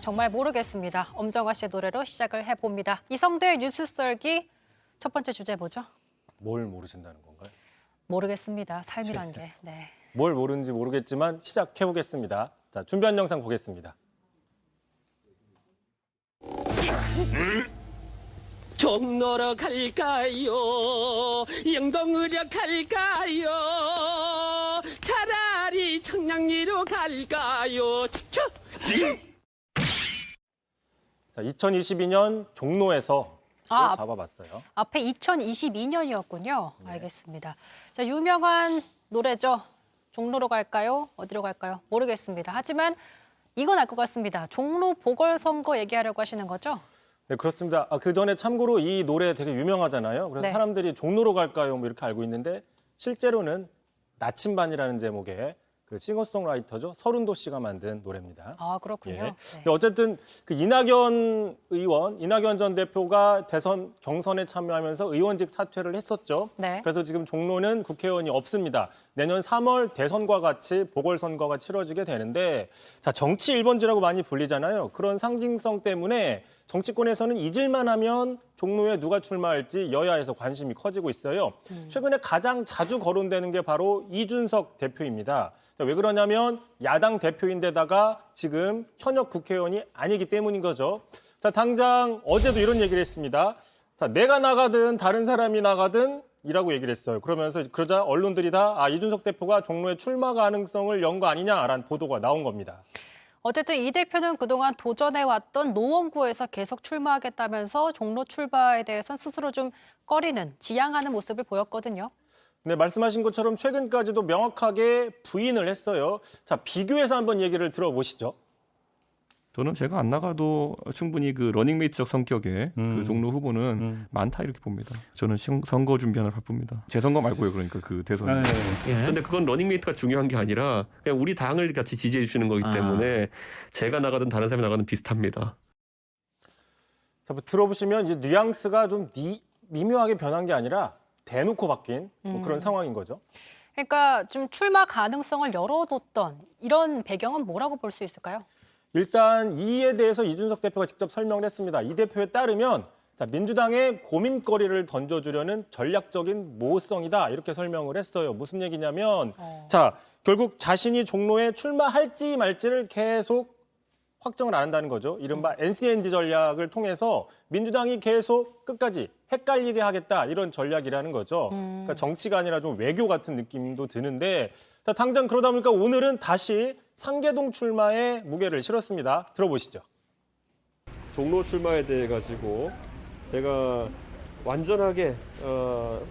정말 모르겠습니다. 엄정화 씨의 노래로 시작을 해봅니다. 이성대의 뉴스 썰기 첫 번째 주제 뭐죠? 뭘 모르신다는 건가요? 모르겠습니다. 삶이란 게. 네. 뭘 모르는지 모르겠지만 시작해보겠습니다. 자, 준비한 영상 보겠습니다. 종로로 갈까요? 영동으로 갈까요? 차라리 청량리로 갈까요? 추추! 자, 2022년 종로에서 잡아봤어요. 앞에 2022년이었군요. 알겠습니다. 자, 유명한 노래죠. 종로로 갈까요? 어디로 갈까요? 모르겠습니다. 하지만 이건 알 것 같습니다. 종로 보궐선거 얘기하려고 하시는 거죠? 네, 그렇습니다. 그 전에 참고로 이 노래 되게 유명하잖아요. 그래서 네. 사람들이 종로로 갈까요? 뭐 이렇게 알고 있는데 실제로는 나침반이라는 제목의 그 싱어송라이터죠. 서른도 씨가 만든 노래입니다. 아, 그렇군요. 예. 네. 근데 어쨌든 그 이낙연 전 대표가 대선 경선에 참여하면서 의원직 사퇴를 했었죠. 네. 그래서 지금 종로는 국회의원이 없습니다. 내년 3월 대선과 같이 보궐선거가 치러지게 되는데, 자, 정치 1번지라고 많이 불리잖아요. 그런 상징성 때문에 정치권에서는 잊을만 하면 종로에 누가 출마할지 여야에서 관심이 커지고 있어요. 최근에 가장 자주 거론되는 게 바로 이준석 대표입니다. 왜 그러냐면 야당 대표인데다가 지금 현역 국회의원이 아니기 때문인 거죠. 자, 당장 어제도 이런 얘기를 했습니다. 자, 내가 나가든 다른 사람이 나가든 이라고 얘기를 했어요. 그러자 언론들이 다 이준석 대표가 종로에 출마 가능성을 연 거 아니냐라는 보도가 나온 겁니다. 어쨌든 이 대표는 그동안 도전해왔던 노원구에서 계속 출마하겠다면서 종로 출마에 대해서는 스스로 좀 꺼리는, 지양하는 모습을 보였거든요. 네, 말씀하신 것처럼 최근까지도 명확하게 부인을 했어요. 자, 비교해서 한번 얘기를 들어보시죠. 저는 제가 안 나가도 충분히 그 러닝메이트적 성격의 그 종로 후보는 많다 이렇게 봅니다. 저는 선거 준비하느라 바쁩니다. 제 선거 말고요, 그러니까 그 대선. 그런데 그건 러닝메이트가 중요한 게 아니라 그냥 우리 당을 같이 지지해 주시는 거기 때문에 제가 나가든 다른 사람이 나가든 비슷합니다. 자, 들어보시면 이제 뉘앙스가 좀 미묘하게 변한 게 아니라 대놓고 바뀐 뭐 그런 상황인 거죠. 그러니까 좀 출마 가능성을 열어뒀던 이런 배경은 뭐라고 볼 수 있을까요? 일단 이에 대해서 이준석 대표가 직접 설명을 했습니다. 이 대표에 따르면 자, 민주당에 고민거리를 던져주려는 전략적인 모성이다 이렇게 설명을 했어요. 무슨 얘기냐면 자, 결국 자신이 종로에 출마할지 말지를 계속 확정을 안 한다는 거죠. 이른바 NCND 전략을 통해서 민주당이 계속 끝까지 헷갈리게 하겠다 이런 전략이라는 거죠. 그러니까 정치가 아니라 좀 외교 같은 느낌도 드는데 자, 당장 그러다 보니까 오늘은 다시 상계동 출마에 무게를 실었습니다. 들어보시죠. 종로 출마에 대해 가지고 제가 완전하게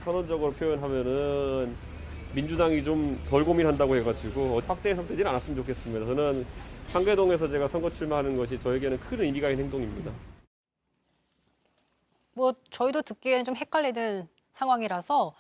선언적으로 표현하면은 민주당이 좀 덜 고민한다고 해가지고 확대 해석되지는 않았으면 좋겠습니다. 저는 상계동에서 제가 선거 출마하는 것이 저에게는 큰 의미가 있는 행동입니다. 뭐 저희도 듣기에는 좀 헷갈리는 상황이라서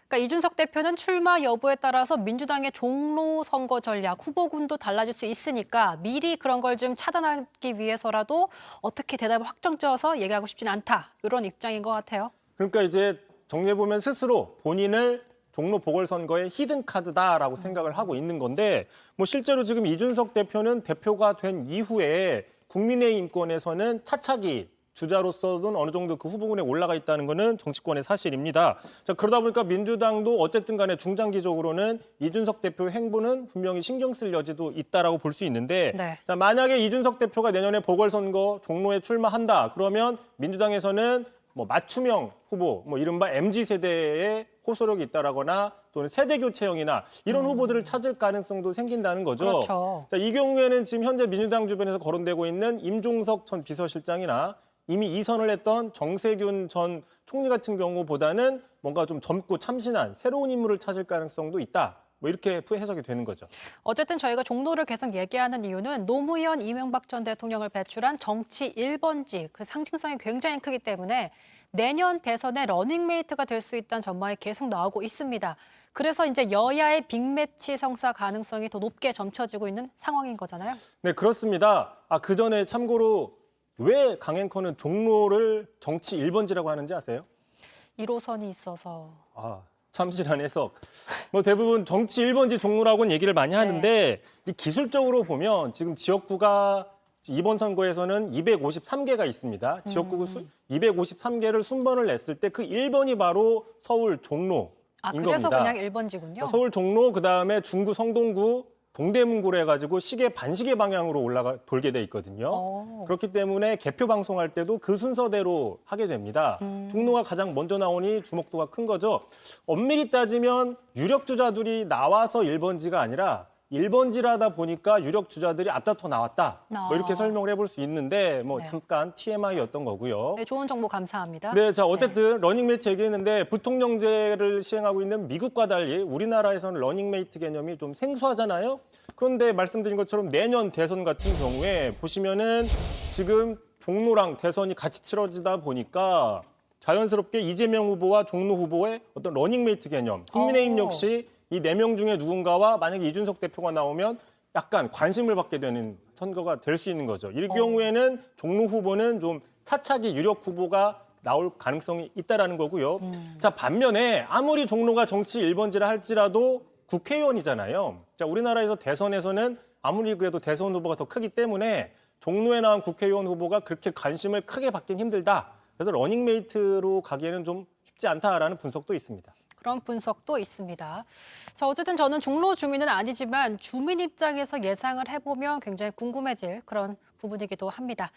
그러니까 이준석 대표는 출마 여부에 따라서 민주당의 종로 선거 전략, 후보군도 달라질 수 있으니까 미리 그런 걸 좀 차단하기 위해서라도 어떻게 대답을 확정지어서 얘기하고 싶진 않다. 이런 입장인 것 같아요. 그러니까 이제 정리해보면 스스로 본인을 종로 보궐선거의 히든카드다라고 생각을 하고 있는 건데 뭐 실제로 지금 이준석 대표는 대표가 된 이후에 국민의힘권에서는 차차기 주자로서는 어느 정도 그 후보군에 올라가 있다는 거는 정치권의 사실입니다. 자, 그러다 보니까 민주당도 어쨌든 간에 중장기적으로는 이준석 대표의 행보는 분명히 신경 쓸 여지도 있다라고 볼 수 있는데 네. 자, 만약에 이준석 대표가 내년에 보궐선거 종로에 출마한다. 그러면 민주당에서는 뭐 맞춤형 후보, 뭐 이른바 MZ세대의 호소력이 있다라거나 또는 세대 교체형이나 이런 후보들을 찾을 가능성도 생긴다는 거죠. 그렇죠. 자, 이 경우에는 지금 현재 민주당 주변에서 거론되고 있는 임종석 전 비서실장이나 이미 이선을 했던 정세균 전 총리 같은 경우보다는 뭔가 좀 젊고 참신한 새로운 인물을 찾을 가능성도 있다. 뭐 이렇게 해석이 되는 거죠. 어쨌든 저희가 종로를 계속 얘기하는 이유는 노무현 이명박 전 대통령을 배출한 정치 1번지 그 상징성이 굉장히 크기 때문에 내년 대선에 러닝메이트가 될 수 있다는 전망이 계속 나오고 있습니다. 그래서 이제 여야의 빅매치 성사 가능성이 더 높게 점쳐지고 있는 상황인 거잖아요. 네, 그렇습니다. 그 전에 참고로 왜 강행커는 종로를 정치 1번지라고 하는지 아세요? 1호선이 있어서. 참신한 해석. 뭐 대부분 정치 1번지 종로라고는 얘기를 많이 하는데 이 기술적으로 보면 지금 지역구가 이번 선거에서는 253개가 있습니다. 지역구 253개를 순번을 냈을 때 그 1번이 바로 서울 종로인 그래서 겁니다. 그냥 1번지군요. 서울 종로, 그다음에 중구 성동구, 동대문구로 해가지고 시계 반시계 방향으로 돌게 돼 있거든요. 그렇기 때문에 개표 방송할 때도 그 순서대로 하게 됩니다. 종로가 가장 먼저 나오니 주목도가 큰 거죠. 엄밀히 따지면 유력 주자들이 나와서 1번지가 아니라 1번지라다 보니까 유력 주자들이 앞다퉈 나왔다. 뭐 이렇게 설명을 해볼 수 있는데 뭐 네. 잠깐 TMI였던 거고요. 네, 좋은 정보 감사합니다. 네, 자 어쨌든 러닝메이트 얘기했는데 부통령제를 시행하고 있는 미국과 달리 우리나라에서는 러닝메이트 개념이 좀 생소하잖아요. 그런데 말씀드린 것처럼 내년 대선 같은 경우에 보시면은 지금 종로랑 대선이 같이 치러지다 보니까 자연스럽게 이재명 후보와 종로 후보의 어떤 러닝메이트 개념, 국민의힘 역시 이 4명 중에 누군가와 만약에 이준석 대표가 나오면 약간 관심을 받게 되는 선거가 될 수 있는 거죠. 이 경우에는 종로 후보는 좀 차차기 유력 후보가 나올 가능성이 있다라는 거고요. 자, 반면에 아무리 종로가 정치 1번지라 할지라도 국회의원이잖아요. 자, 우리나라에서 대선에서는 아무리 그래도 대선 후보가 더 크기 때문에 종로에 나온 국회의원 후보가 그렇게 관심을 크게 받긴 힘들다. 그래서 러닝메이트로 가기에는 좀 쉽지 않다라는 분석도 있습니다. 그런 분석도 있습니다. 자, 어쨌든 저는 종로 주민은 아니지만 주민 입장에서 예상을 해보면 굉장히 궁금해질 그런 부분이기도 합니다.